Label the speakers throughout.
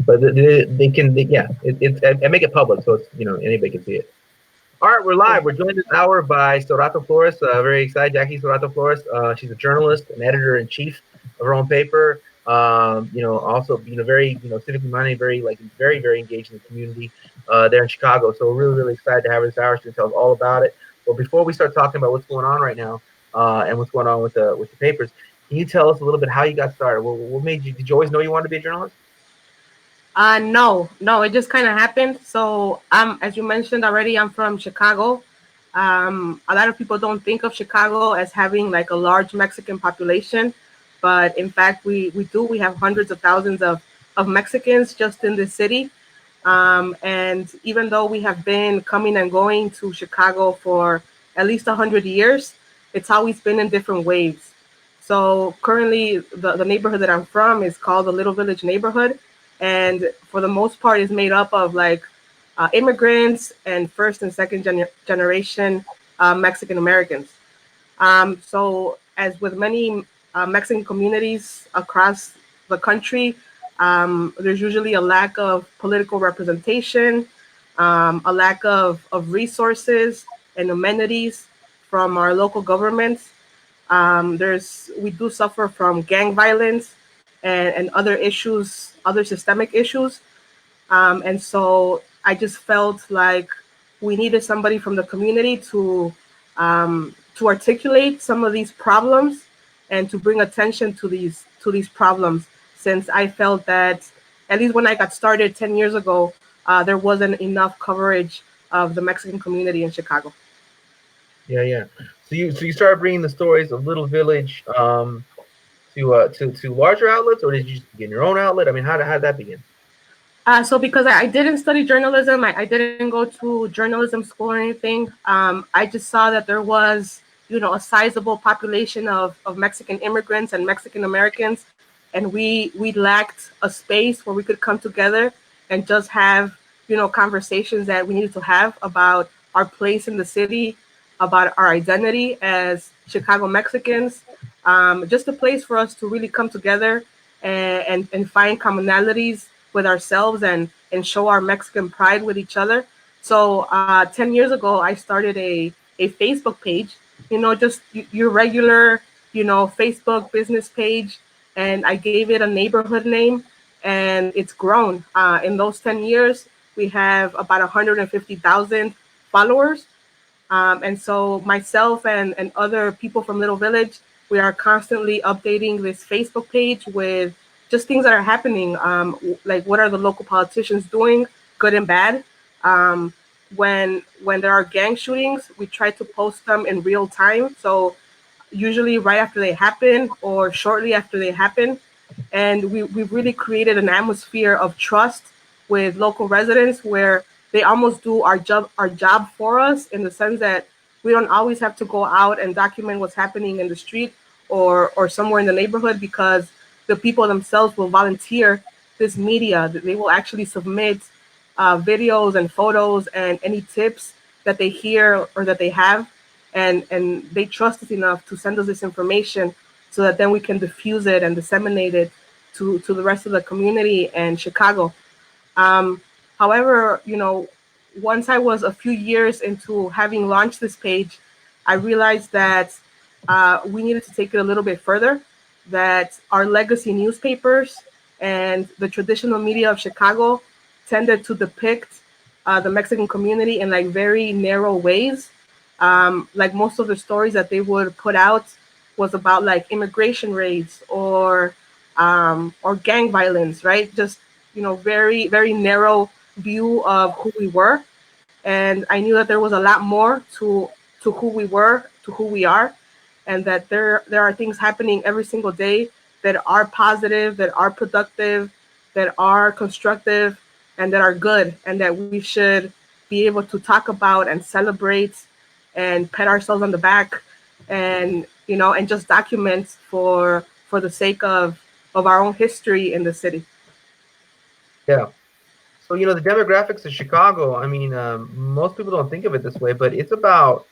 Speaker 1: But they can, yeah, and make it public so it's, anybody can see it. All right, we're live. We're joined this hour by Serrato Flores. Very excited, Jackie Serrato Flores. She's a journalist and editor in chief of her own paper. Also, very, civically minded, very, very engaged in the community there in Chicago. So we're really, really excited to have her this hour. She's going to tell us all about it. But before we start talking about what's going on right now and what's going on with the papers, can you tell us a little bit how you got started? What made you? Did you always know you wanted to be a journalist?
Speaker 2: No, it just kind of happened. So, as you mentioned already, I'm from Chicago. A lot of people don't think of Chicago as having like a large Mexican population, but in fact, we do. We have hundreds of thousands of Mexicans just in this city. And even though we have been coming and going to Chicago for at least 100 years, it's always been in different waves. So currently, the neighborhood that I'm from is called the Little Village neighborhood, and for the most part, is made up of like immigrants and first and second generation Mexican Americans. So, as with many Mexican communities across the country, there's usually a lack of political representation, a lack of resources and amenities from our local governments. We do suffer from gang violence and other issues, other systemic issues. And so I just felt like we needed somebody from the community to articulate some of these problems and to bring attention to these problems. Since I felt that at least when I got started 10 years ago, there wasn't enough coverage of the Mexican community in Chicago.
Speaker 1: Yeah, yeah. So you started bringing the stories of Little Village to larger outlets, or did you just begin your own outlet? I mean, how did that begin?
Speaker 2: So because I didn't study journalism, I didn't go to journalism school or anything. I just saw that there was, a sizable population of Mexican immigrants and Mexican Americans, and we lacked a space where we could come together and just have, conversations that we needed to have about our place in the city, about our identity as Chicago Mexicans. Just a place for us to really come together and find commonalities with ourselves and show our Mexican pride with each other. So 10 years ago, I started a Facebook page, just your regular, Facebook business page. And I gave it a neighborhood name, and it's grown. In those 10 years, we have about 150,000 followers. And so myself and other people from Little Village, we are constantly updating this Facebook page with just things that are happening, like what are the local politicians doing, good and bad. Um, when there are gang shootings, we try to post them in real time. So usually right after they happen or shortly after they happen. And we've really created an atmosphere of trust with local residents where they almost do our job for us in the sense that we don't always have to go out and document what's happening in the street or somewhere in the neighborhood because the people themselves will volunteer this media. They will actually submit videos and photos and any tips that they hear or that they have, and they trust us enough to send us this information so that then we can diffuse it and disseminate it to the rest of the community and Chicago. Um, However, once I was a few years into having launched this page, I realized that we needed to take it a little bit further, that our legacy newspapers and the traditional media of Chicago tended to depict the Mexican community in like very narrow ways. Like most of the stories that they would put out was about like immigration raids or gang violence, right? Just very very narrow view of who we were, and I knew that there was a lot more to who we were, to who we are, and that there are things happening every single day that are positive, that are productive, that are constructive, and that are good, and that we should be able to talk about and celebrate and pat ourselves on the back and and just document for the sake of our own history in the city.
Speaker 1: Yeah. So the demographics of Chicago. I mean, most people don't think of it this way, but it's about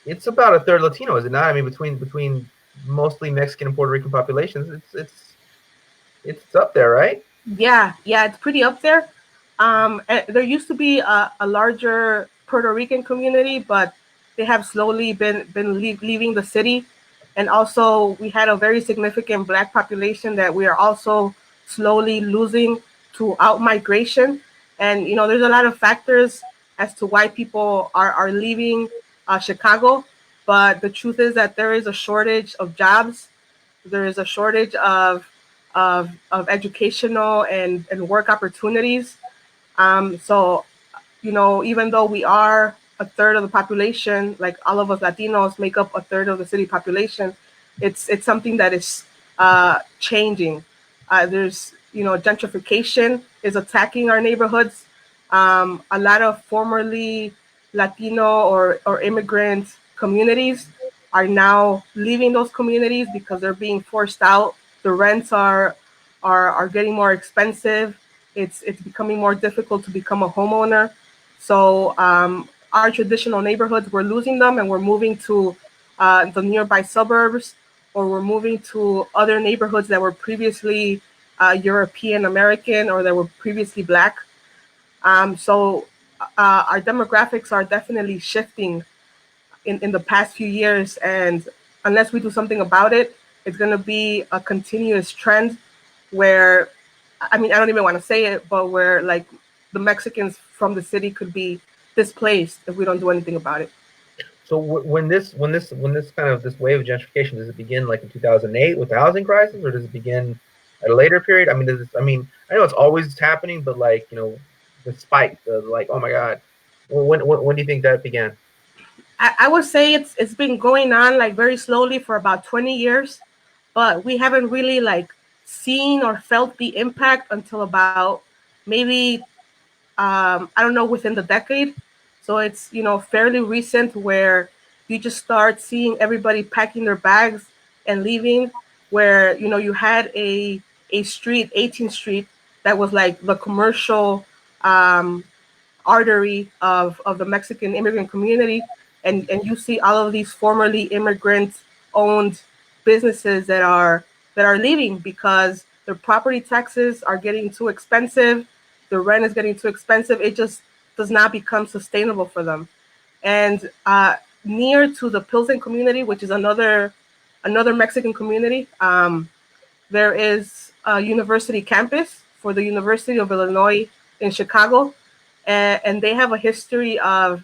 Speaker 1: a third Latino, is it not? I mean, between mostly Mexican and Puerto Rican populations, it's up there, right?
Speaker 2: Yeah, it's pretty up there. There used to be a larger Puerto Rican community, but they have slowly been leaving the city. And also, we had a very significant Black population that we are also slowly losing to out migration. And there's a lot of factors as to why people are leaving Chicago. But the truth is that there is a shortage of jobs. There is a shortage of educational and work opportunities. So, even though we are a third of the population, like all of us Latinos make up a third of the city population, it's something that is changing. There's, gentrification is attacking our neighborhoods. A lot of formerly Latino or immigrant communities are now leaving those communities because they're being forced out. The rents are getting more expensive. It's becoming more difficult to become a homeowner. So our traditional neighborhoods, we're losing them, and we're moving to the nearby suburbs, or we're moving to other neighborhoods that were previously European American or that were previously Black. So our demographics are definitely shifting in the past few years, and unless we do something about it, it's going to be a continuous trend where, I mean, I don't even want to say it, but where like the Mexicans from the city could be displaced if we don't do anything about it.
Speaker 1: So when this kind of this wave of gentrification, does it begin like in 2008 with the housing crisis, or does it begin at a later period? I mean, I know it's always happening, but like the spike, the like, oh my God, when do you think that began?
Speaker 2: I would say it's been going on like very slowly for about 20 years, but we haven't really like seen or felt the impact until about maybe I don't know, within the decade. So it's fairly recent where you just start seeing everybody packing their bags and leaving. Where you had a street, 18th Street, that was like the commercial um, artery of the Mexican immigrant community, and you see all of these formerly immigrant owned businesses that are leaving because their property taxes are getting too expensive, the rent is getting too expensive. It just does not become sustainable for them. And near to the Pilsen community, which is another Mexican community, there is a university campus for the University of Illinois in Chicago, and they have a history of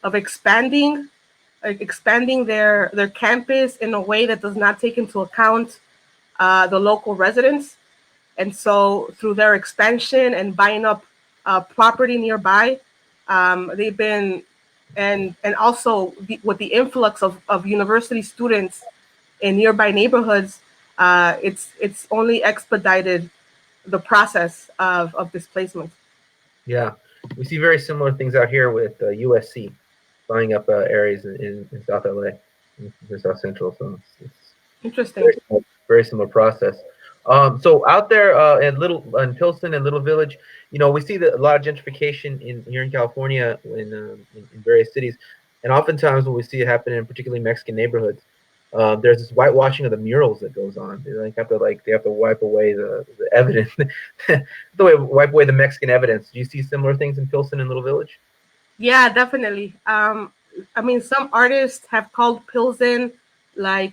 Speaker 2: expanding their campus in a way that does not take into account the local residents. And so through their expansion and buying up property nearby, they've been and also with the influx of university students in nearby neighborhoods, it's only expedited the process of displacement.
Speaker 1: Yeah, we see very similar things out here with USC buying up areas in South LA, in South Central. So it's
Speaker 2: Interesting.
Speaker 1: very similar process. So out there in Pilsen and Little Village, we see a lot of gentrification here in California in various cities, and oftentimes when we see it happen in particularly Mexican neighborhoods, there's this whitewashing of the murals that goes on. They have to wipe away the evidence, wipe away the Mexican evidence. Do you see similar things in Pilsen and Little Village?
Speaker 2: Yeah, definitely. I mean, some artists have called Pilsen like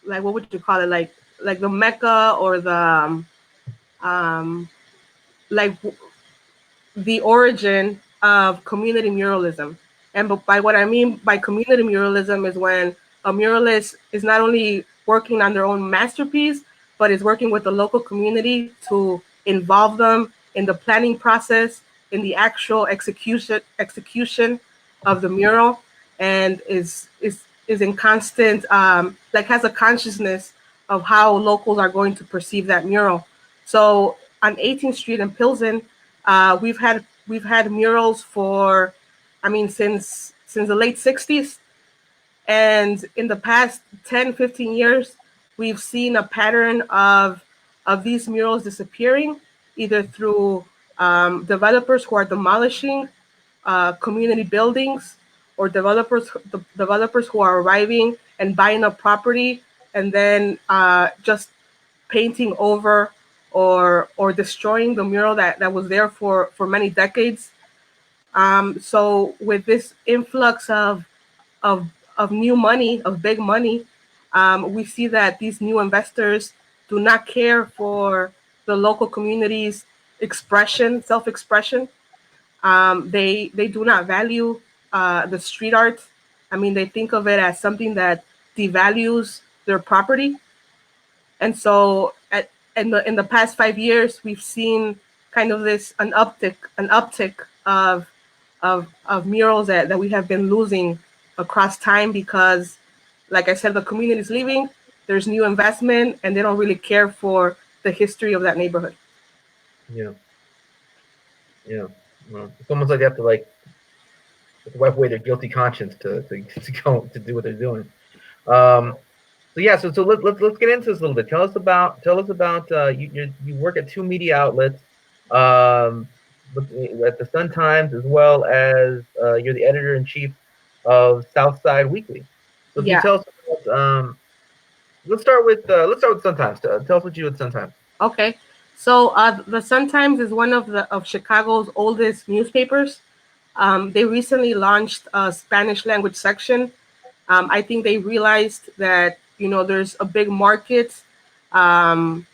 Speaker 2: like what would you call it, like the Mecca or um, like the origin of community muralism. And by what I mean by community muralism is when a muralist is not only working on their own masterpiece, but is working with the local community to involve them in the planning process, in the actual execution of the mural, and is in constant like has a consciousness of how locals are going to perceive that mural. So on 18th Street in Pilsen, we've had murals for, I mean, since the late 60s, and in the past 10, 15 years, we've seen a pattern of these murals disappearing, either through developers who are demolishing community buildings, or developers who are arriving and buying up property and then just painting over or destroying the mural that was there for many decades. So with this influx of of new money, of big money, we see that these new investors do not care for the local community's expression, self-expression. They do not value the street art. I mean, they think of it as something that devalues their property. And so, in the past 5 years, we've seen kind of this an uptick of murals that we have been losing across time because, like I said, the community is leaving. There's new investment, and they don't really care for the history of that neighborhood.
Speaker 1: Yeah, yeah. Well, it's almost like they have to like wipe away their guilty conscience to go to do what they're doing. Um, so yeah, so let's get into this a little bit. Tell us about you work at two media outlets, um, at the Sun Times as well as you're the editor in chief of Southside Weekly. So can you
Speaker 2: Yeah.
Speaker 1: tell us about, let's start with Sun Times. Tell us what you do at Sun Times.
Speaker 2: Okay. So the Sun Times is one of Chicago's oldest newspapers. They recently launched a Spanish language section. I think they realized that there's a big um,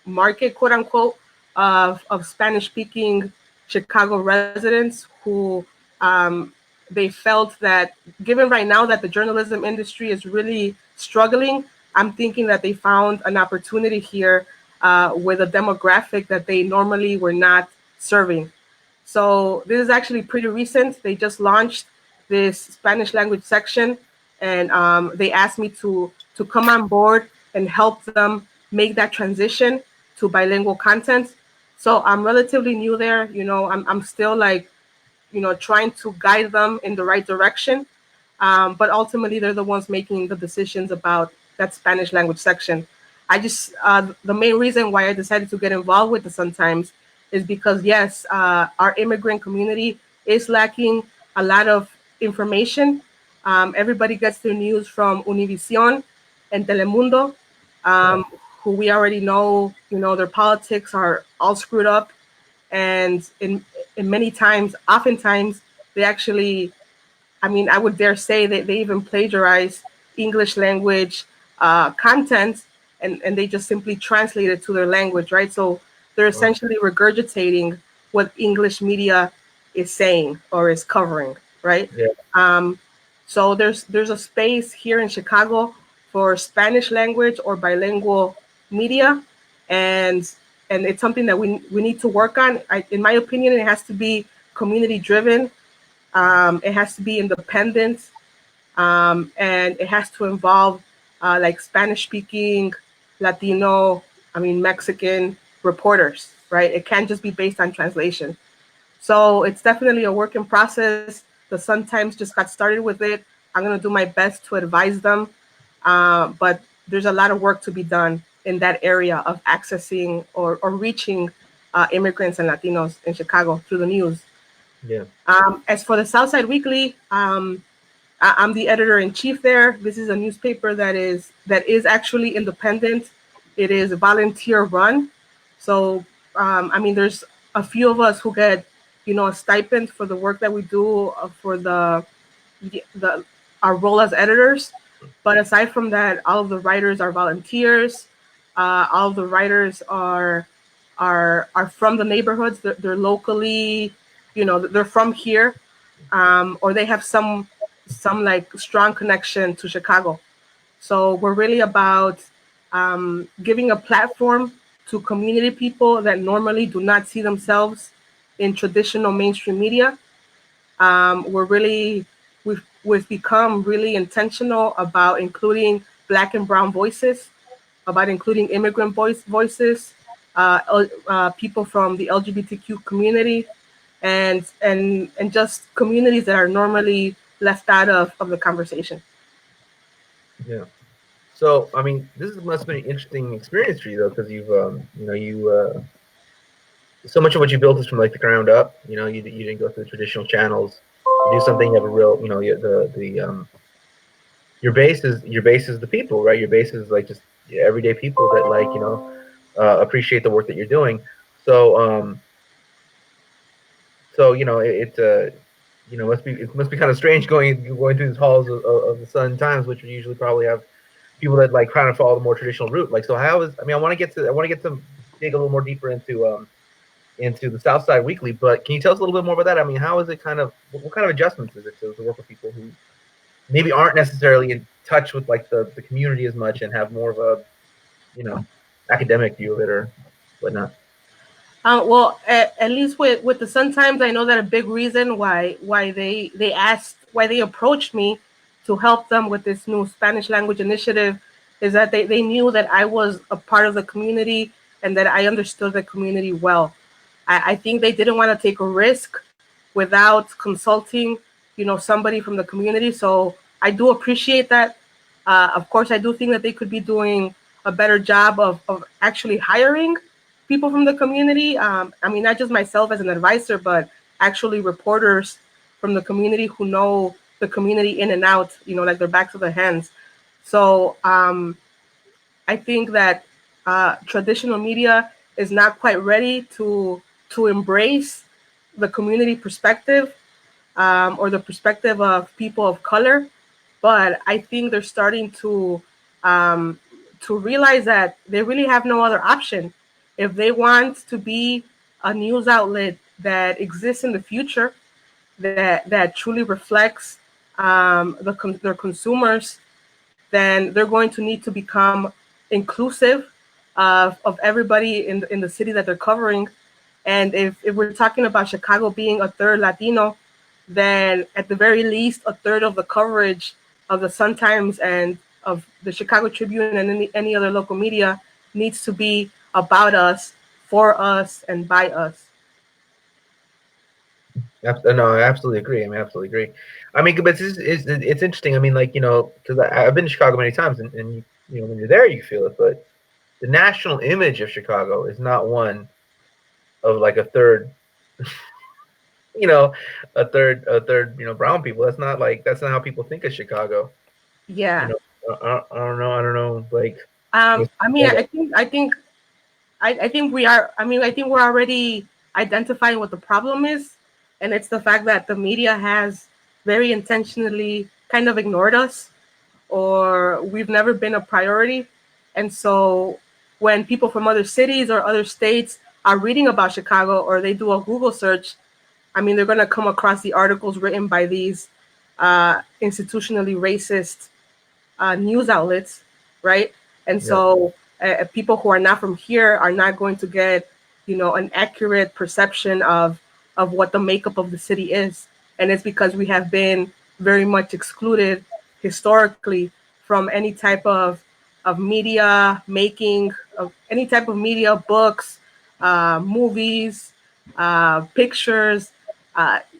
Speaker 2: market, quote unquote, of Spanish speaking Chicago residents who um, they felt that given right now that the journalism industry is really struggling, I'm thinking that they found an opportunity here with a demographic that they normally were not serving. So this is actually pretty recent. They just launched this Spanish language section, and they asked me to come on board and help them make that transition to bilingual content. So I'm relatively new there. I'm still like trying to guide them in the right direction. But ultimately, they're the ones making the decisions about that Spanish language section. The main reason why I decided to get involved with the Sun Times is because, yes, our immigrant community is lacking a lot of information. Everybody gets their news from Univision and Telemundo,
Speaker 1: Yeah,
Speaker 2: um, who we already know, their politics are all screwed up. And in many times, oftentimes, they actually, I mean, I would dare say that they even plagiarize English language content, and they just simply translate it to their language, right? So they're
Speaker 1: wow.
Speaker 2: essentially regurgitating what English media is saying or is covering, right?
Speaker 1: Yeah,
Speaker 2: Um, so there's a space here in Chicago for Spanish language or bilingual media, and it's something that we need to work on. In my opinion, it has to be community driven. It has to be independent, and it has to involve like Spanish speaking, Latino, I mean Mexican reporters, right? It can't just be based on translation. So it's definitely a work in process. The Sun Times just got started with it. I'm gonna do my best to advise them, but there's a lot of work to be done in that area of accessing or reaching immigrants and Latinos in Chicago through the news.
Speaker 1: yeah,
Speaker 2: As for the Southside Weekly, I'm the editor in chief there. This is a newspaper that is actually independent. It is volunteer run. So I mean, there's a few of us who get a stipend for the work that we do for the our role as editors. But aside from that, all of the writers are volunteers. All of the writers are from the neighborhoods. They're locally, they're from here, or they have some like strong connection to Chicago. So we're really about giving a platform to community people that normally do not see themselves in traditional mainstream media. We're really we've become really intentional about including Black and Brown voices, about including immigrant voices, people from the LGBTQ community, and just communities that are normally left out of the conversation.
Speaker 1: yeah. So I mean, must have been an interesting experience for you though, because you so much of what you built is from like the ground up. You didn't go through the traditional channels. You do something you have a real, the your base is the people, right? Your base is like just everyday people that like appreciate the work that you're doing. So, it must be kind of strange going through these halls of the Sun Times, which would usually probably have people that like kind of follow the more traditional route. Like, so how is? I mean, I want to dig a little more deeper into the South Side Weekly, but can you tell us a little bit more about that? I mean, how is it kind of what kind of adjustments is it to work with people who maybe aren't necessarily in touch with like the community as much and have more of a you know academic view of it or whatnot?
Speaker 2: Well, at least with the Sun Times, I know that a big reason why they approached me to help them with this new Spanish language initiative is that they knew that I was a part of the community and that I understood the community well. I think they didn't want to take a risk without consulting, somebody from the community. So I do appreciate that. Of course, I do think that they could be doing a better job of actually hiring people from the community. I mean, not just myself as an advisor, but actually reporters from the community who know the community in and out, like their backs of their hands. So I think that traditional media is not quite ready to embrace the community perspective, or the perspective of people of color, but I think they're starting um, to realize that they really have no other option if they want to be a news outlet that exists in the future, that truly reflects their consumers. Then they're going to need to become inclusive of everybody in the city that they're covering. And if we're talking about Chicago being a third Latino, then at the very least, a third of the coverage of the Sun Times and of the Chicago Tribune and any other local media needs to be about us, for us, and by us.
Speaker 1: No, I absolutely agree. I mean, absolutely agree. I mean, but it's interesting. I mean, like because I've been to Chicago many times, and when you're there, you feel it. But the national image of Chicago is not one of like a third, you know, a third, brown people. That's not how people think of Chicago. You
Speaker 2: Yeah.
Speaker 1: know, I don't know, like
Speaker 2: I mean, I think we are. I mean, I think we're already identifying what the problem is, and it's the fact that the media has very intentionally kind of ignored us, or we've never been a priority. And so, when people from other cities or other states are reading about Chicago, or they do a Google search, I mean, they're going to come across the articles written by these institutionally racist news outlets, right? And
Speaker 1: yeah,
Speaker 2: so people who are not from here are not going to get, an accurate perception of what the makeup of the city is. And it's because we have been very much excluded historically from any type of media making, of any type of media, books, movies, pictures.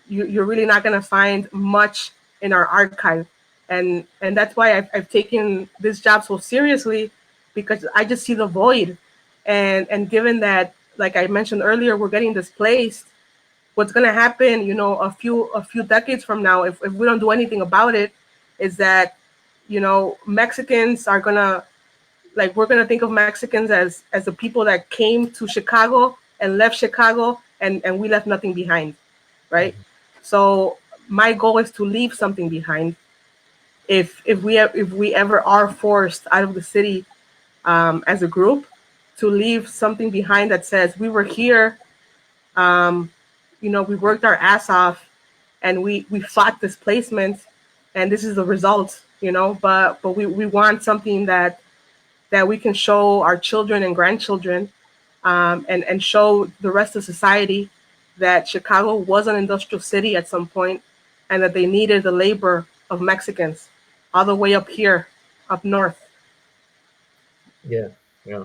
Speaker 2: You're really not going to find much in our archive, and that's why I've taken this job so seriously, because I just see the void, and given that, like I mentioned earlier, we're getting displaced. What's going to happen, a few decades from now, if we don't do anything about it, is that Mexicans are gonna, like, we're gonna think of Mexicans as the people that came to Chicago and left Chicago, and we left nothing behind, right? So my goal is to leave something behind, if we ever are forced out of the city, as a group, to leave something behind that says we were here, um, we worked our ass off, and we fought displacement, and this is the result. But we want something that we can show our children and grandchildren, and show the rest of society that Chicago was an industrial city at some point, and that they needed the labor of Mexicans all the way up here, up north.
Speaker 1: yeah, yeah.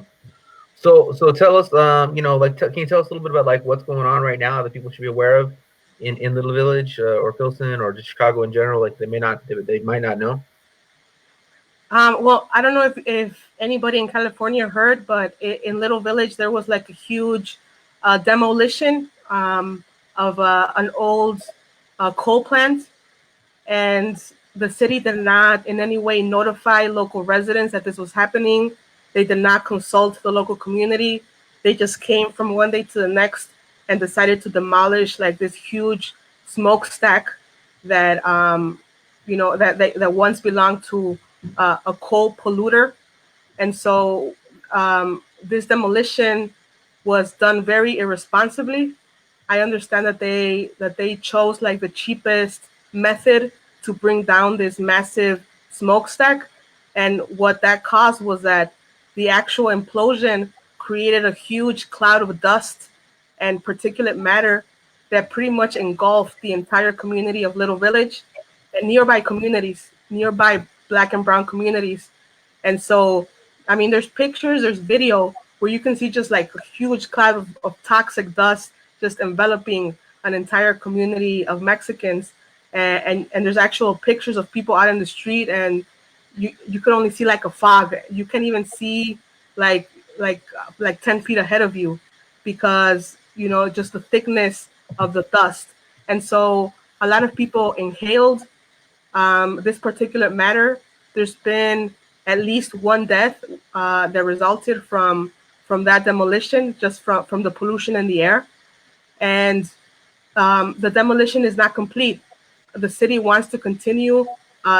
Speaker 1: So tell us, can you tell us a little bit about like what's going on right now that people should be aware of in Little Village or Pilsen or just Chicago in general? Like they might not know.
Speaker 2: Well, I don't know if anybody in California heard, but in Little Village there was like a huge demolition, of an old coal plant, and the city did not in any way notify local residents that this was happening. They did not consult the local community. They just came from one day to the next and decided to demolish like this huge smokestack that that once belonged to a coal polluter. And so this demolition was done very irresponsibly. I understand that they chose like the cheapest method to bring down this massive smokestack, and what that caused was that the actual implosion created a huge cloud of dust and particulate matter that pretty much engulfed the entire community of Little Village and nearby communities, nearby Black and Brown communities. And so, I mean, there's pictures, there's video where you can see just like a huge cloud of toxic dust just enveloping an entire community of Mexicans. And there's actual pictures of people out in the street, and you could only see like a fog. You can't even see like like 10 feet ahead of you because just the thickness of the dust. And so a lot of people inhaled this particular matter. There's been at least one death that resulted from that demolition, just from the pollution in the air. And the demolition is not complete. The city wants to continue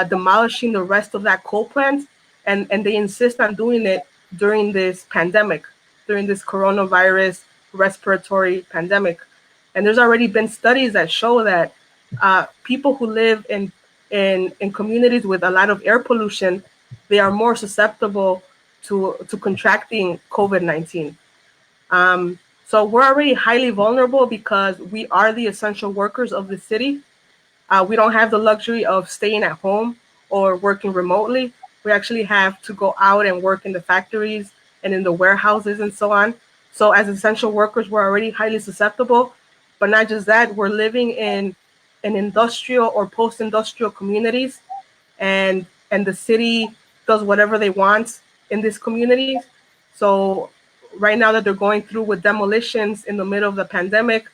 Speaker 2: demolishing the rest of that coal plant, and they insist on doing it during this pandemic, during this coronavirus respiratory pandemic. And there's already been studies that show that people who live in communities with a lot of air pollution, they are more susceptible to contracting COVID-19. So we're already highly vulnerable because we are the essential workers of the city. We don't have the luxury of staying at home or working remotely. We actually have to go out and work in the factories and in the warehouses and so on. So as essential workers, we're already highly susceptible. But not just that, we're living in industrial or post-industrial communities, and the city does whatever they want in these communities. So right now that they're going through with demolitions in the middle of the pandemic,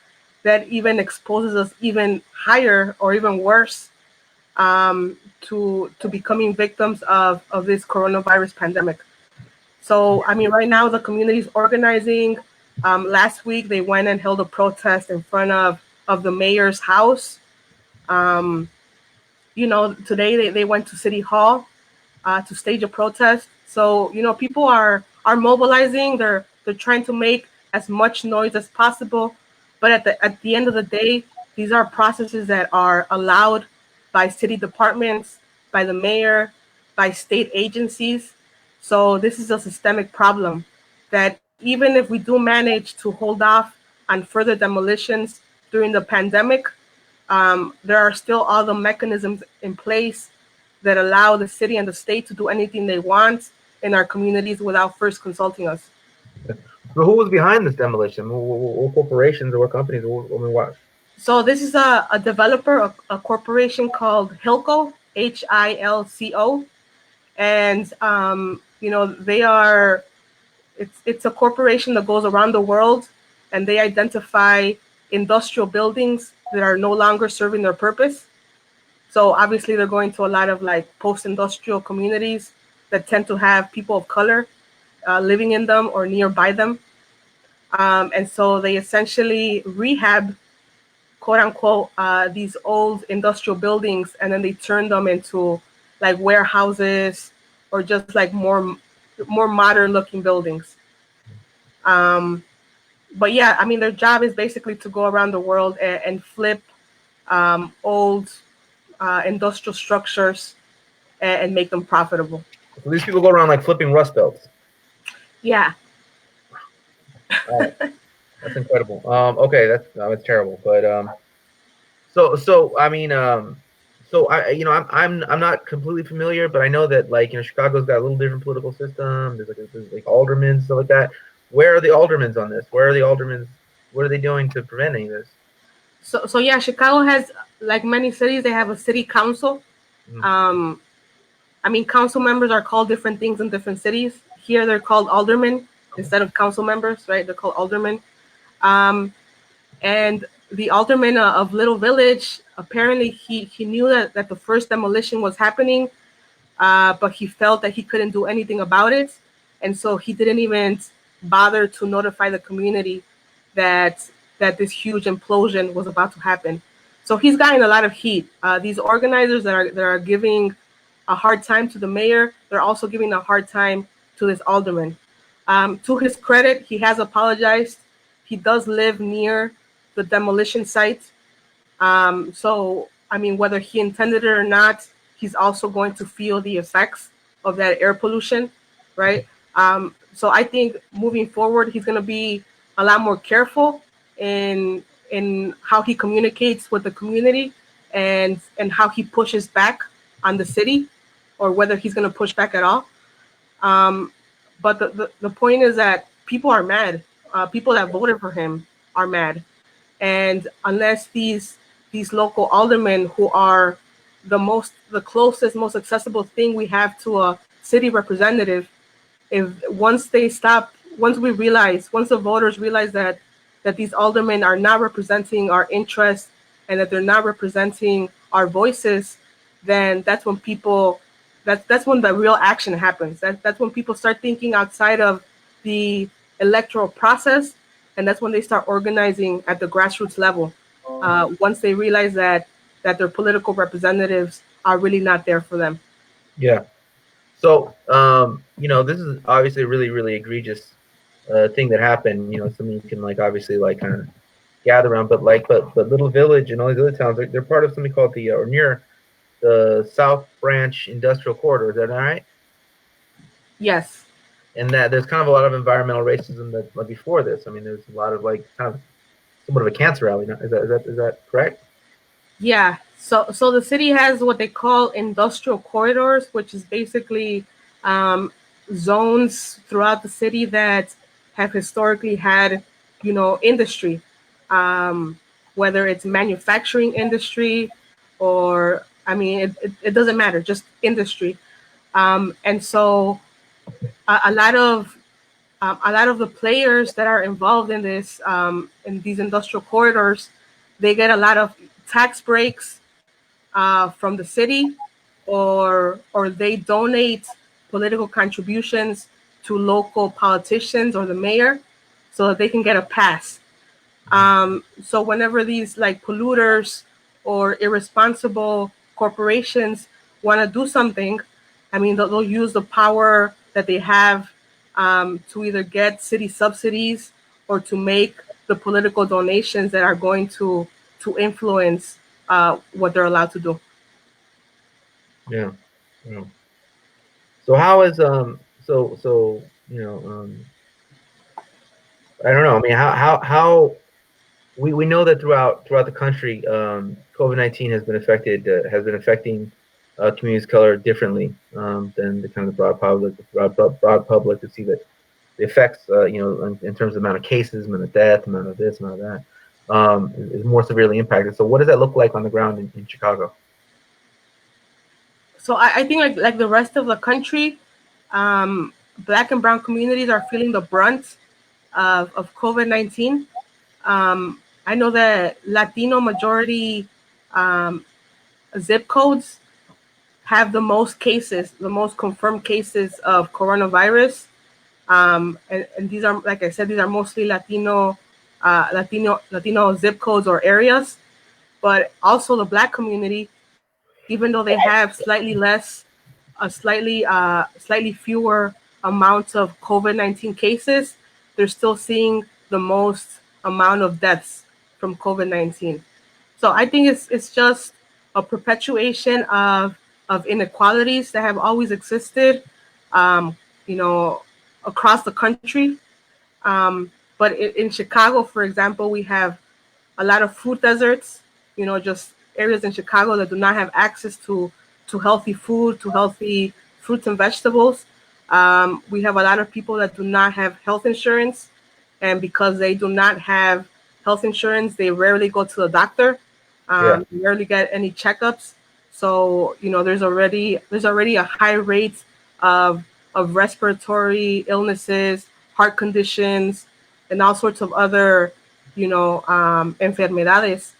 Speaker 2: that even exposes us even higher or even worse to becoming victims of this coronavirus pandemic. So I mean, right now the community is organizing. Last week they went and held a protest in front of the mayor's house. Um, Today they went to City Hall to stage a protest. So people are mobilizing. They're trying to make as much noise as possible. But at the end of the day, these are processes that are allowed by city departments, by the mayor, by state agencies. So this is a systemic problem that even if we do manage to hold off on further demolitions during the pandemic, there are still all the mechanisms in place that allow the city and the state to do anything they want in our communities without first consulting us.
Speaker 1: So who was behind this demolition? What corporations or what companies? I mean, what?
Speaker 2: So this is a developer, a corporation called Hilco, Hilco, and they are it's a corporation that goes around the world, and they identify industrial buildings that are no longer serving their purpose. So obviously they're going to a lot of like post-industrial communities that tend to have people of color living in them or nearby them. And so they essentially rehab, quote unquote, these old industrial buildings, and then they turn them into like warehouses or just like more modern looking buildings. Um, but yeah, I mean, their job is basically to go around the world and flip old industrial structures and make them profitable.
Speaker 1: So these people go around like flipping rust belts.
Speaker 2: Yeah.
Speaker 1: Wow, that's incredible. Okay, that's terrible. But so I mean, so I'm not completely familiar, but I know that like Chicago's got a little different political system. There's like aldermen stuff like that. Where are the aldermen on this? Where are the aldermen? What are they doing to prevent any of this?
Speaker 2: So yeah, Chicago has, like many cities, they have a city council.
Speaker 1: Mhm.
Speaker 2: I mean, council members are called different things in different cities. Here they're called aldermen instead of council members, right? They're called aldermen. Um, and the alderman of Little Village, apparently he knew that the first demolition was happening, but he felt that he couldn't do anything about it. and so he didn't even bother to notify the community that this huge implosion was about to happen. So he's gotten a lot of heat. These organizers that are giving a hard time to the mayor, they're also giving a hard time to this alderman. To his credit, he has apologized. He does live near the demolition site. So, I mean, whether he intended it or not, he's also going to feel the effects of that air pollution, right? So I think moving forward, he's going to be a lot more careful in how he communicates with the community and how he pushes back on the city, or whether he's going to push back at all. Um, but the point is that people are mad. People that voted for him are mad, and unless these local aldermen, who are the closest, most accessible thing we have to a city representative, if once the voters realize that these aldermen are not representing our interests and that they're not representing our voices, then that's when the real action happens. That's when people start thinking outside of the electoral process, and that's when they start organizing at the grassroots level. Once they realize that their political representatives are really not there for them.
Speaker 1: Yeah. So, this is obviously a really, really egregious thing that happened. Something you can like obviously like kind of gather around, but Little Village and all these other towns, they're part of something called or near the South Branch Industrial Corridor. Is that all right?
Speaker 2: Yes.
Speaker 1: And that there's kind of a lot of environmental racism that before this. I mean, there's a lot of like kind of somewhat of a cancer alley. Is that correct?
Speaker 2: Yeah. So the city has what they call industrial corridors, which is basically zones throughout the city that have historically had, industry, um, whether it's manufacturing industry, or I mean, it doesn't matter, just industry. And so a lot of the players that are involved in this, in these industrial corridors, they get a lot of tax breaks from the city, or they donate political contributions to local politicians or the mayor, so that they can get a pass. So whenever these like polluters or irresponsible corporations want to do something, I mean, they'll use the power that they have to either get city subsidies or to make the political donations that are going to influence what they're allowed to do.
Speaker 1: Yeah. Yeah. So how is I don't know. I mean, how we know that throughout the country, COVID-19 has been affecting communities of color differently than the kind of the broad public. The broad public to see that the effects, in terms of the amount of cases, amount of death, amount of this, amount of that, is more severely impacted. So what does that look like on the ground in Chicago?
Speaker 2: So I think like the rest of the country, Black and Brown communities are feeling the brunt of COVID-19. I know that Latino majority um, zip codes have the most cases, the most confirmed cases of coronavirus. And these are, like I said, these are mostly Latino zip codes or areas. But also the Black community, even though they have slightly fewer amounts of COVID-19 cases, they're still seeing the most amount of deaths from COVID-19. So I think it's just a perpetuation of inequalities that have always existed, um, you know, across the country. But in Chicago, for example, we have a lot of food deserts, just areas in Chicago that do not have access to healthy food, to healthy fruits and vegetables. We have a lot of people that do not have health insurance, and because they do not have health insurance, they rarely go to the doctor.
Speaker 1: Yeah.
Speaker 2: They rarely get any checkups. So there's already a high rate of respiratory illnesses, heart conditions, and all sorts of other enfermedades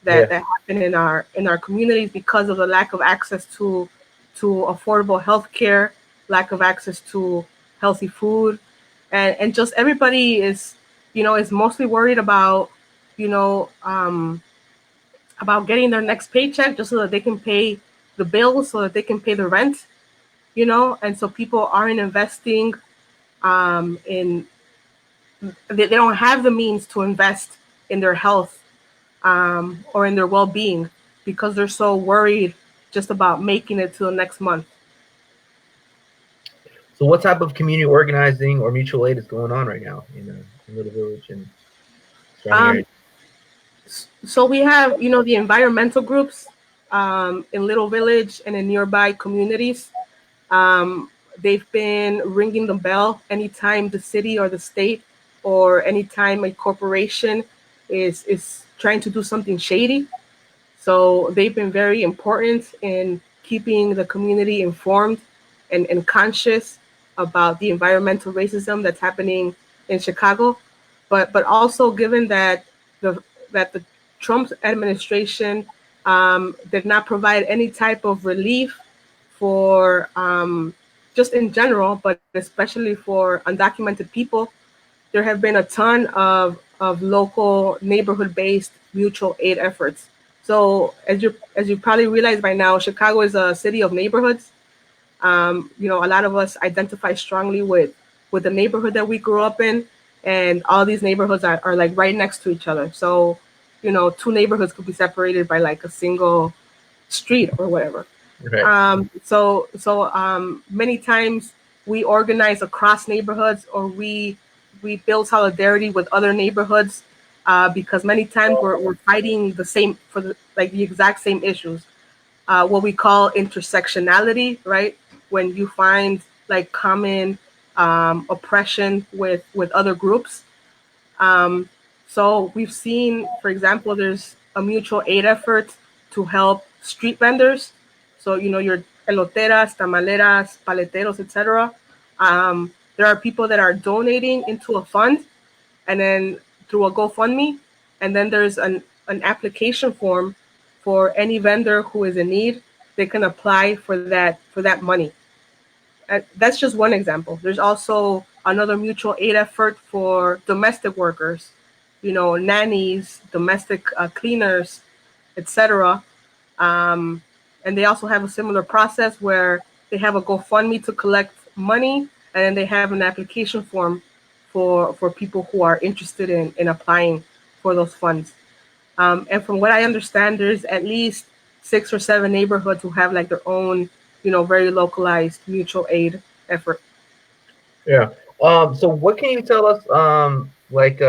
Speaker 1: Yeah.
Speaker 2: that happen in our communities because of the lack of access to affordable health care, lack of access healthy food, and just everybody is, is mostly worried about, you know, about getting their next paycheck just so that they can pay the bills, so that they can pay the rent, and so people aren't investing in, they don't have the means to invest in their health or in their well-being because they're so worried just about making it to the next month.
Speaker 1: So, what type of community organizing or mutual aid is going on right now in Little Village and surrounding
Speaker 2: Um,
Speaker 1: areas?
Speaker 2: so we have, the environmental groups in Little Village and in nearby communities. They've been ringing the bell anytime the city or the state or anytime a corporation is trying to do something shady. So they've been very important in keeping the community informed and conscious about the environmental racism that's happening in Chicago. But also given that the Trump administration did not provide any type of relief for just in general, but especially for undocumented people, there have been a ton of local neighborhood-based mutual aid efforts. So as you probably realize by now, Chicago is a city of neighborhoods. A lot of us identify strongly with the neighborhood that we grew up in, and all these neighborhoods are like right next to each other. So, two neighborhoods could be separated by like a single street or whatever.
Speaker 1: Right.
Speaker 2: So many times we organize across neighborhoods, or we build solidarity with other neighborhoods because many times we're fighting the same for the exact same issues. What we call intersectionality, right? When you find like common oppression with other groups. Um, so we've seen, for example, there's a mutual aid effort to help street vendors. So your eloteras, tamaleras, paleteros, etc. There are people that are donating into a fund, and then through a GoFundMe, and then there's an application form for any vendor who is in need. They can apply for that money. That's just one example. There's also another mutual aid effort for domestic workers, nannies, domestic cleaners, etc. Um, and they also have a similar process where they have a GoFundMe to collect money, and then they have an application form for people who are interested in applying for those funds. And from what I understand, there's at least 6 or 7 neighborhoods who have like their own, very localized mutual aid effort.
Speaker 1: Yeah. So, what can you tell us? Like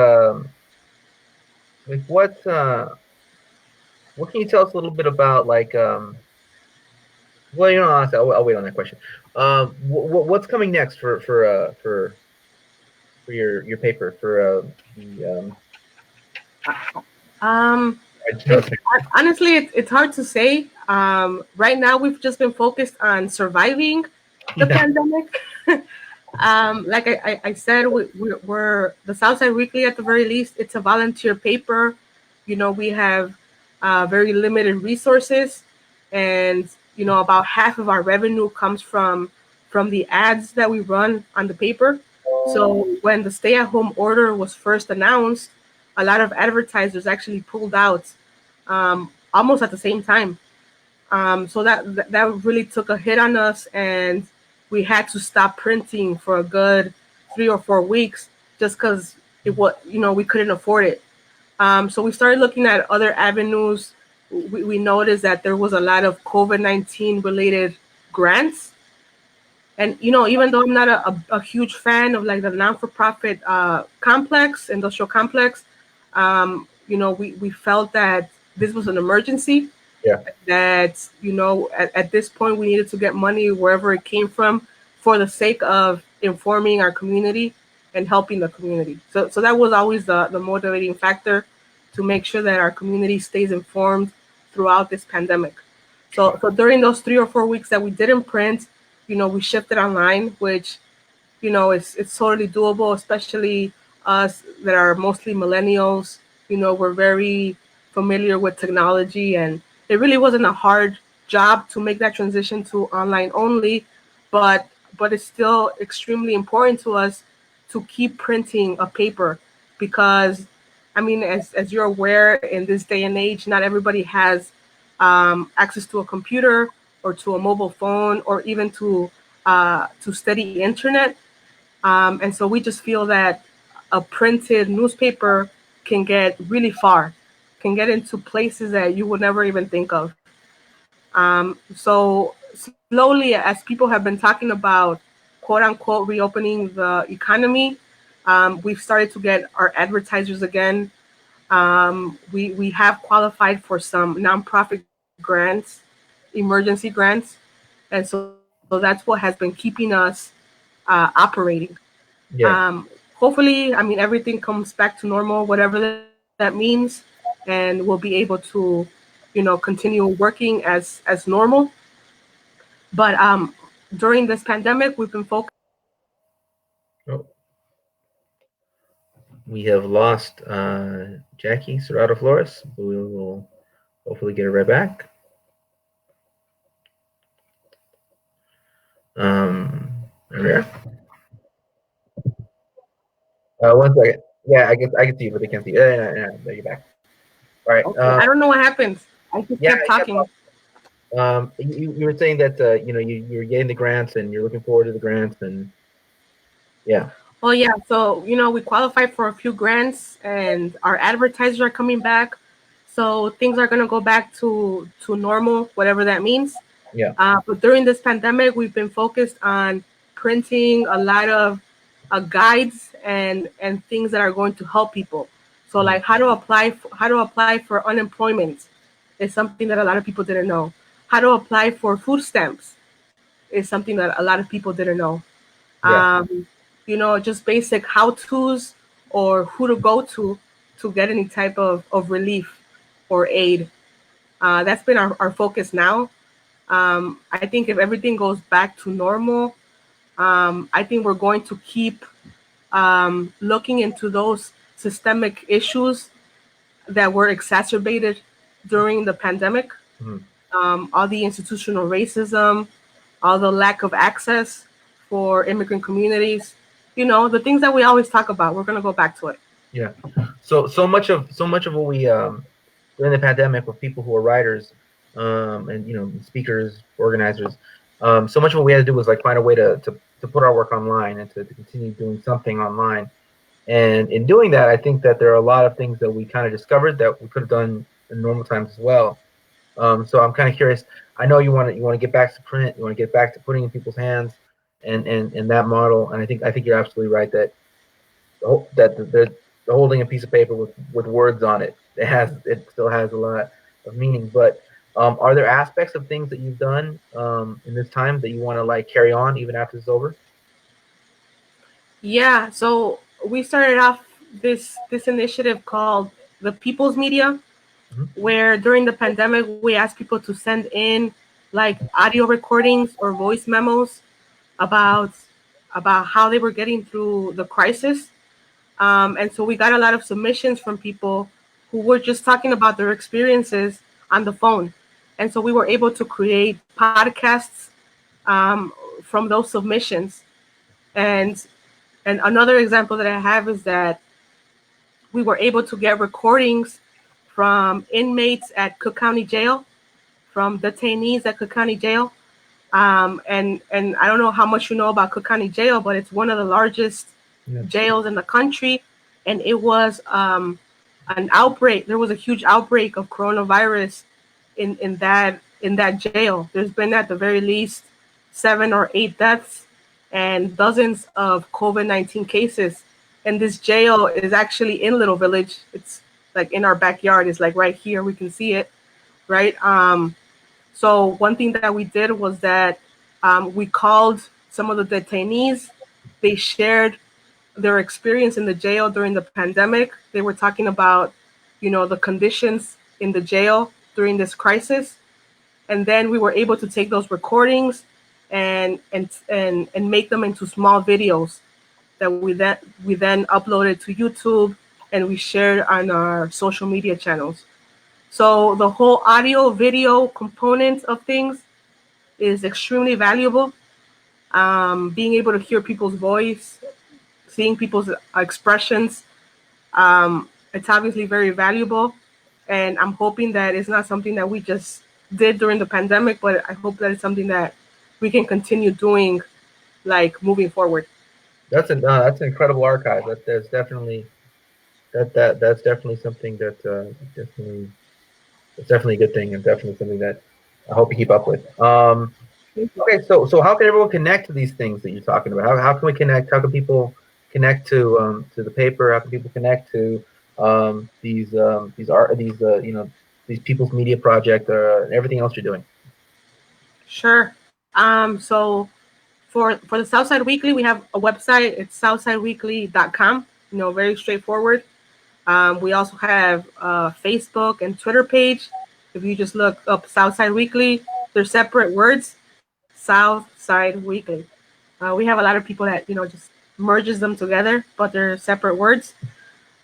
Speaker 1: what can you tell us a little bit about well, honestly, I'll wait on that question. What's coming next for your paper for the
Speaker 2: Um,
Speaker 1: no,
Speaker 2: Honestly, it's hard to say. Right now, we've just been focused on surviving the
Speaker 1: yeah,
Speaker 2: pandemic. Like I said, we're the Southside Weekly at the very least. It's a volunteer paper. We have very limited resources, and about half of our revenue comes from the ads that we run on the paper. So when the stay-at-home order was first announced, a lot of advertisers actually pulled out almost at the same time. So that really took a hit on us, and we had to stop printing for a good 3 or 4 weeks just because we couldn't afford it. So we started looking at other avenues. We noticed that there was a lot of COVID-19 related grants, and even though I'm not a huge fan of like the non-for-profit industrial complex, we felt that this was an emergency,
Speaker 1: yeah,
Speaker 2: that at this point we needed to get money wherever it came from for the sake of informing our community and helping the community. So that was always the motivating factor, to make sure that our community stays informed throughout this pandemic. So during those 3 or 4 weeks that we didn't print, we shifted online, which it's totally doable, especially us that are mostly millennials. We're very familiar with technology, and it really wasn't a hard job to make that transition to online only. But but it's still extremely important to us to keep printing a paper because, I mean, as you're aware, in this day and age, not everybody has access to a computer or to a mobile phone or even to steady internet. And so we just feel that a printed newspaper can get really far, can get into places that you would never even think of. So slowly, as people have been talking about quote unquote reopening the economy, we've started to get our advertisers again. We have qualified for some nonprofit grants, emergency grants, and so that's what has been keeping us operating.
Speaker 1: Yeah.
Speaker 2: Hopefully, I mean, everything comes back to normal, whatever that means, and we'll be able to, continue working as normal. But during this pandemic, we've been focused.
Speaker 1: Oh, we have lost Jackie Serrato Flores, but we will hopefully get her right back. There we are. 1 second. Yeah, I can see you, but they can't see you. Yeah, there you're back. All right.
Speaker 2: Okay, I don't know what happens. I just
Speaker 1: Yeah,
Speaker 2: kept talking.
Speaker 1: you were saying that you're getting the grants and you're looking forward to the grants and yeah.
Speaker 2: Oh yeah, so we qualified for a few grants, and our advertisers are coming back. So things are gonna go back to normal, whatever that means.
Speaker 1: Yeah.
Speaker 2: But during this pandemic, we've been focused on printing a lot of guides and things that are going to help people. So like how to apply for unemployment is something that a lot of people didn't know. How to apply for food stamps is something that a lot of people didn't know.
Speaker 1: Yeah.
Speaker 2: Just basic how tos or who to go to get any type of relief or aid. That's been our focus now. I think if everything goes back to normal, I think we're going to keep looking into those systemic issues that were exacerbated during the pandemic.
Speaker 1: Mhm.
Speaker 2: All the institutional racism, all the lack of access for immigrant communities, the things that we always talk about. We're going to go back to it.
Speaker 1: Yeah. So much of what we during the pandemic with people who are writers and speakers, organizers, so much of what we had to do was like find a way to put our work online and to continue doing something online. And in doing that, I think that there are a lot of things that we kind of discovered that we could have done in normal times as well. So I'm kind of curious. I know you want to get back to print. You want to get back to putting in people's hands and that model. And I think you're absolutely right that they're holding a piece of paper with words on it. It still has a lot of meaning. But are there aspects of things that you've done in this time that you want to like carry on even after it's over?
Speaker 2: Yeah, so we started off this initiative called the People's Media,
Speaker 1: Mhm.
Speaker 2: where during the pandemic we asked people to send in like audio recordings or voice memos about how they were getting through the crisis. And so we got a lot of submissions from people who were just talking about their experiences on the phone. And so we were able to create podcasts from those submissions. And another example that I have is that we were able to get recordings from inmates at Cook County Jail, from detainees at Cook County Jail. And I don't know how much you know about Cook County Jail, but it's one of the largest
Speaker 1: Yeah.
Speaker 2: jails in the country. And it was an outbreak. There was a huge outbreak of coronavirus in that jail. There's been at the very least 7 or 8 deaths and dozens of COVID-19 cases. And this jail is actually in Little Village. It's like in our backyard. It's like right here. We can see it, right? So one thing that we did was that we called some of the detainees. They shared their experience in the jail during the pandemic. They were talking about, the conditions in the jail during this crisis. And then we were able to take those recordings and make them into small videos that we then uploaded to YouTube and we shared on our social media channels. So the whole audio video component of things is extremely valuable. being able to hear people's voice, seeing people's expressions. It's obviously very valuable, and I'm hoping that it's not something that we just did during the pandemic, but I hope that it's something that we can continue doing, like moving forward.
Speaker 1: That's an incredible archive. That's definitely that's definitely something that definitely it's definitely a good thing, and definitely something that I hope you keep up with. Okay, so how can everyone connect to these things that you're talking about? How can we connect? How can people connect to the paper? How can people connect to these art these people's media project and everything else you're doing?
Speaker 2: Sure. So for the Southside Weekly, we have a website. It's southsideweekly.com. Very straightforward. We also have a Facebook and Twitter page. If you just look up Southside Weekly, they're separate words. Southside Weekly. We have a lot of people that just merges them together, but they're separate words.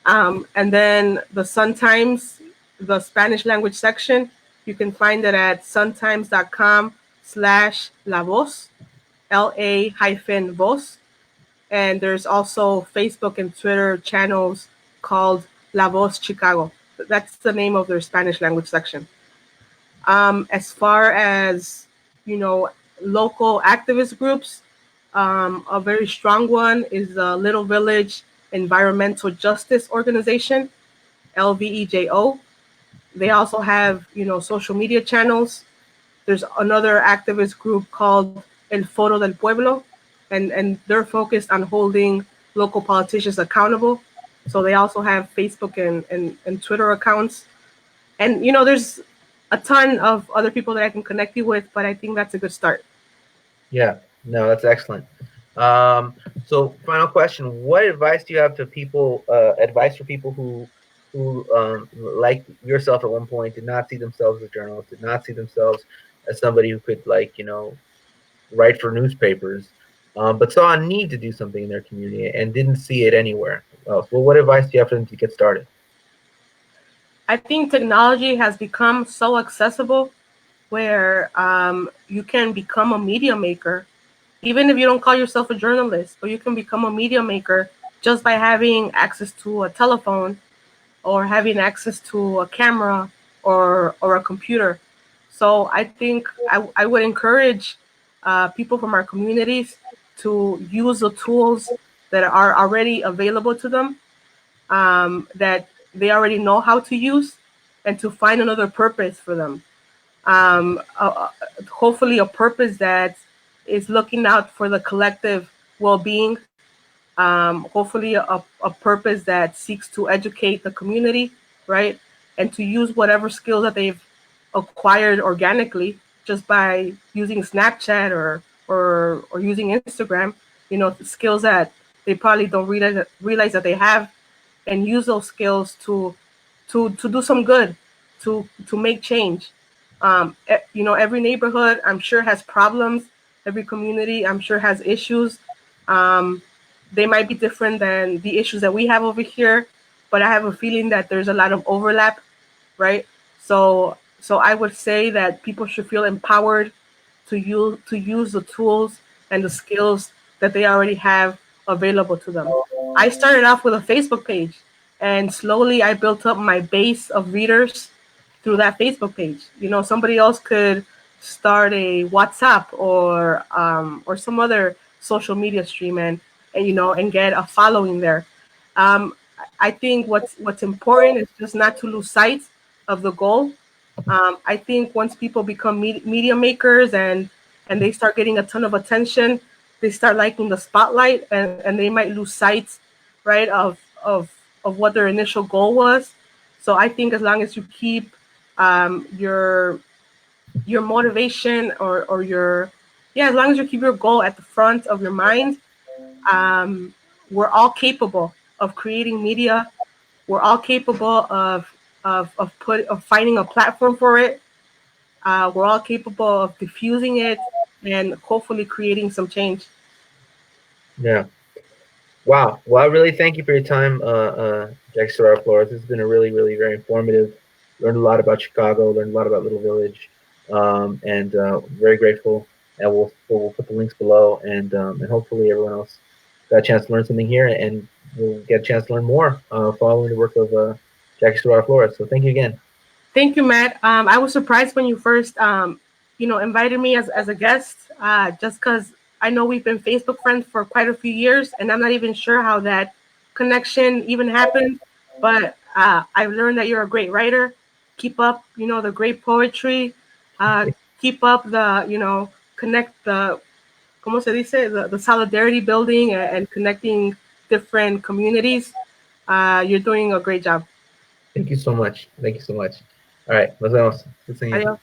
Speaker 2: And then the Sun Times, the Spanish language section, you can find it at suntimes.com/la voz, LA-voz. And there's also Facebook and Twitter channels called La Voz Chicago. That's the name of their Spanish language section. As far as, local activist groups, a very strong one is the Little Village Environmental Justice Organization, LVEJO. They also have, social media channels. There's another activist group called El Foro del Pueblo, and they're focused on holding local politicians accountable. So they also have Facebook and Twitter accounts. And, there's a ton of other people that I can connect you with, but I think that's a good start.
Speaker 1: Yeah, no, that's excellent. So final question: what advice do you have to people? Advice for people who like yourself at one point did not see themselves as journalists, did not see themselves as somebody who could write for newspapers, but saw a need to do something in their community and didn't see it anywhere else. Well, what advice do you have for them to get started?
Speaker 2: I think technology has become so accessible where you can become a media maker, even if you don't call yourself a journalist, or you can become a media maker just by having access to a telephone or having access to a camera or a computer. So I think I would encourage people from our communities to use the tools that are already available to them, that they already know how to use, and to find another purpose for them. Hopefully a purpose that is looking out for the collective well-being. Hopefully a purpose that seeks to educate the community, right? And to use whatever skills that they've acquired organically just by using Snapchat or using Instagram, skills that they probably don't realize that they have, and use those skills to do some good, to make change. Every neighborhood I'm sure has problems. Every community I'm sure has issues. They might be different than the issues that we have over here, but I have a feeling that there's a lot of overlap, right? So I would say that people should feel empowered to use the tools and the skills that they already have available to them. I started off with a Facebook page, and slowly I built up my base of readers through that Facebook page. Somebody else could start a WhatsApp or some other social media stream, and get a following there. Um, I think what's important is just not to lose sight of the goal. I think once people become media makers and they start getting a ton of attention, they start liking the spotlight, and they might lose sight, right, of what their initial goal was. So I think as long as you keep your motivation or your yeah, as long as you keep your goal at the front of your mind, um, we're all capable of creating media. We're all capable of finding a platform for it. We're all capable of diffusing it and hopefully creating some change.
Speaker 1: Yeah. Wow. Well, I really thank you for your time, Jackie Serrato Flores. This has been a really, really very informative. Learned a lot about Chicago. Learned a lot about Little Village, and very grateful and we'll put the links below, and hopefully everyone else got a chance to learn something here, and we'll get a chance to learn more following the work of Jackie Serrato Flores. So thank you again.
Speaker 2: Thank you, Matt. I was surprised when you first, invited me as a guest, just because I know we've been Facebook friends for quite a few years, and I'm not even sure how that connection even happened. But I've learned that you're a great writer. Keep up, the great poetry. Uh, Keep up connect the, ¿cómo se dice? The solidarity building and connecting different communities. You're doing a great job.
Speaker 1: Thank you so much. Thank you so much. All right, nos vemos. Good seeing you.
Speaker 2: Adiós.